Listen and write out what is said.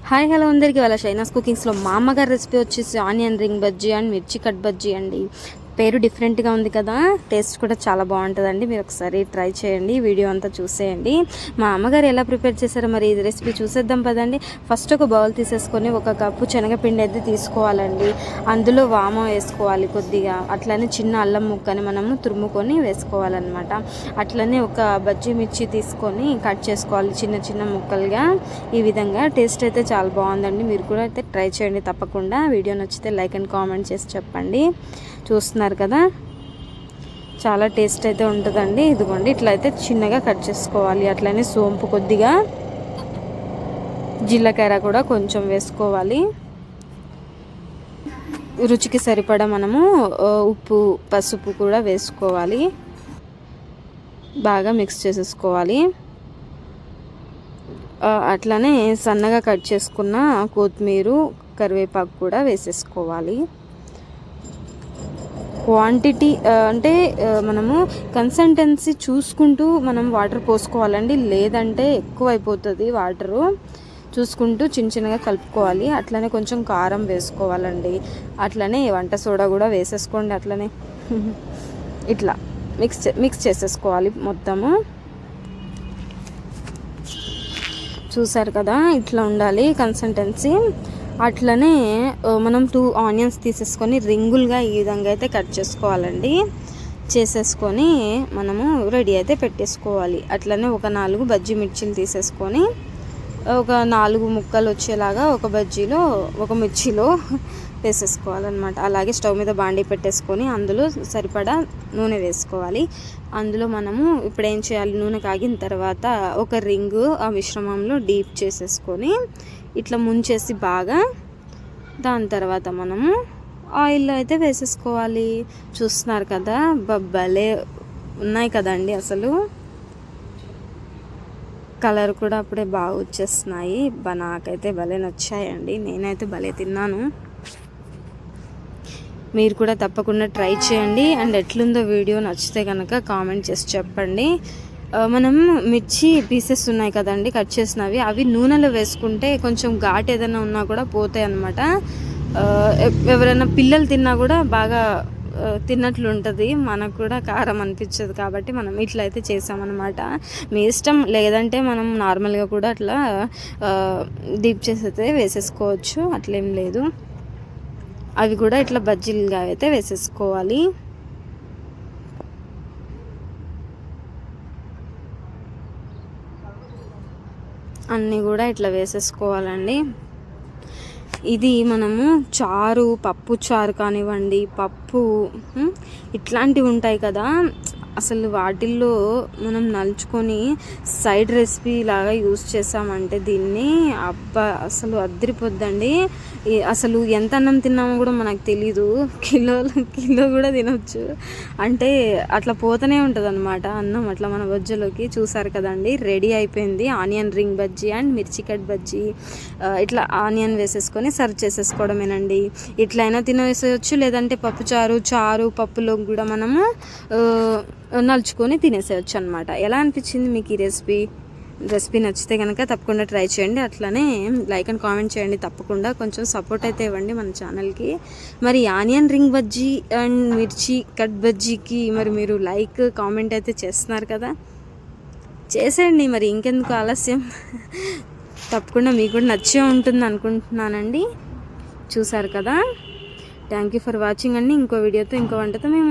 Hi hello అందరికీ వాళ్ళ షైనాస్ కుకింగ్స్లో మా అమ్మగారి రెసిపీ వచ్చేసి ఆనియన్ రింగ్ బజ్జీ అండ్ మిర్చి కట్ బజ్జీ అండి. పేరు డిఫరెంట్గా ఉంది కదా, టేస్ట్ కూడా చాలా బాగుంటుందండి. మీరు ఒకసారి ట్రై చేయండి, వీడియో అంతా చూసేయండి. మా అమ్మగారు ఎలా ప్రిపేర్ చేశారో మరి ఈ రెసిపీ చూసేద్దాం పదండి. ఫస్ట్ ఒక బౌల్ తీసేసుకొని 1 కప్పు శనగపిండి అయితే తీసుకోవాలండి. అందులో వాము వేసుకోవాలి కొద్దిగా, అట్లనే చిన్న అల్లం ముక్కని మనము తురుముకొని వేసుకోవాలన్నమాట. అట్లనే ఒక బజ్జీ మిర్చి తీసుకొని కట్ చేసుకోవాలి చిన్న చిన్న ముక్కలుగా. ఈ విధంగా టేస్ట్ అయితే చాలా బాగుందండి. మీరు కూడా అయితే ట్రై చేయండి తప్పకుండా. వీడియో నచ్చితే లైక్ అండ్ కామెంట్ చేసి చెప్పండి. చూస్తున్నారు కదా, చాలా టేస్ట్ అయితే ఉంటుందండి. ఇదిగోండి, ఇట్లా అయితే చిన్నగా కట్ చేసుకోవాలి. అట్లనే సోంపు కొద్దిగా, జీలకర్ర కూడా కొంచెం వేసుకోవాలి. రుచికి సరిపడా మనము ఉప్పు పసుపు కూడా వేసుకోవాలి. బాగా మిక్స్ చేసేసుకోవాలి. అట్లనే సన్నగా కట్ చేసుకున్న కొత్తిమీర కరివేపాకు కూడా వేసేసుకోవాలి. క్వాంటిటీ అంటే మనము కన్సిస్టెన్సీ చూసుకుంటూ మనం వాటర్ పోసుకోవాలండి, లేదంటే ఎక్కువ అయిపోతుంది. వాటరు చూసుకుంటూ చిన్నగా కలుపుకోవాలి. అట్లనే కొంచెం కారం వేసుకోవాలండి. అట్లనే వంట సోడా కూడా వేసేసుకోండి. అట్లనే ఇట్లా మిక్స్ చేసేసుకోవాలి మొత్తము. చూసారు కదా, ఇట్లా ఉండాలి కన్సిస్టెన్సీ. అట్లనే మనం 2 ఆనియన్స్ తీసేసుకొని రింగులుగా ఈ విధంగా అయితే కట్ చేసుకోవాలండి. చేసేసుకొని మనము రెడీ అయితే పెట్టేసుకోవాలి. అట్లనే ఒక 4 బజ్జీ మిర్చీలు తీసేసుకొని ఒక 4 ముక్కలు వచ్చేలాగా ఒక మిర్చిలో వేసేసుకోవాలన్నమాట. అలాగే స్టవ్ మీద బాండీ పెట్టేసుకొని అందులో సరిపడా నూనె వేసుకోవాలి. అందులో మనము ఇప్పుడు ఏం చేయాలి, నూనె కాగిన తర్వాత ఒక రింగు ఆ మిశ్రమంలో డీప్ చేసేసుకొని ఇట్లా ముంచేసి బాగా, దాని తర్వాత మనము ఆయిల్లో అయితే వేసేసుకోవాలి. చూస్తున్నారు కదా, భలే ఉన్నాయి కదండి. అసలు కలర్ కూడా అప్పుడే బాగా వచ్చేస్తున్నాయి. నాకైతే భలే నచ్చాయండి. నేనైతే భలే తిన్నాను. మీరు కూడా తప్పకుండా ట్రై చేయండి. అండ్ ఎట్లుందో వీడియో నచ్చితే కనుక కామెంట్ చేసి చెప్పండి. మనం మిర్చి పీసెస్ ఉన్నాయి కదండి కట్ చేసినవి, అవి నూనెలో వేసుకుంటే కొంచెం ఘాటు ఏదైనా ఉన్నా కూడా పోతాయి అన్నమాట. ఎవరైనా పిల్లలు తిన్నా కూడా బాగా తిన్నట్లు ఉంటుంది. మనకు కూడా కారం అనిపించదు కాబట్టి మనం ఇట్లా అయితే చేసామన్నమాట. మీ ఇష్టం, లేదంటే మనం నార్మల్గా కూడా అట్లా డీప్ చేసి అయితే వేసేసుకోవచ్చు, అట్లేం లేదు. అవి కూడా ఇట్లా బజ్జీలుగా అయితే వేసేసుకోవాలి. అన్నీ కూడా ఇట్లా వేసేసుకోవాలండి. ఇది మనము చారు, పప్పు చారు కానివ్వండి, పప్పు ఇట్లాంటివి ఉంటాయి కదా, అసలు వాటిల్లో మనం నలుచుకొని సైడ్ రెసిపీ లాగా యూస్ చేసామంటే దీన్ని అబ్బా అసలు అద్దరిపోద్దండి. అసలు ఎంత అన్నం తిన్నామో కూడా మనకు తెలీదు. కిలో కూడా తినొచ్చు. అంటే అట్లా పోతూనే ఉంటుంది అనమాట అన్నం అట్లా మన బజ్జీలోకి. చూసారు కదండి, రెడీ అయిపోయింది ఆనియన్ రింగ్ బజ్జీ అండ్ మిర్చి కట్ బజ్జీ. ఇట్లా ఆనియన్ వేసేసుకొని సర్వ్ చేసేసుకోవడమేనండి. ఇట్లయినా తినేసేయచ్చు, లేదంటే చారు పప్పులో కూడా మనము నలుచుకొని తినేసేయచ్చు అనమాట. ఎలా అనిపించింది మీకు ఈ రెసిపీ నచ్చితే కనుక తప్పకుండా ట్రై చేయండి. అట్లనే లైక్ అండ్ కామెంట్ చేయండి తప్పకుండా. కొంచెం సపోర్ట్ అయితే ఇవ్వండి మన ఛానల్కి. మరి ఆనియన్ రింగ్ బజ్జీ అండ్ మిర్చి కట్ బజ్జీకి మరి మీరు లైక్ కామెంట్ అయితే చేస్తున్నారు కదా, చేసేయండి. మరి ఇంకెందుకు ఆలస్యం, తప్పకుండా మీకు కూడా నచ్చే ఉంటుంది అనుకుంటున్నానండి. చూసారు కదా, థ్యాంక్ యూ ఫర్ వాచింగ్ అండి. ఇంకో వీడియోతో ఇంకో వంటతో మేము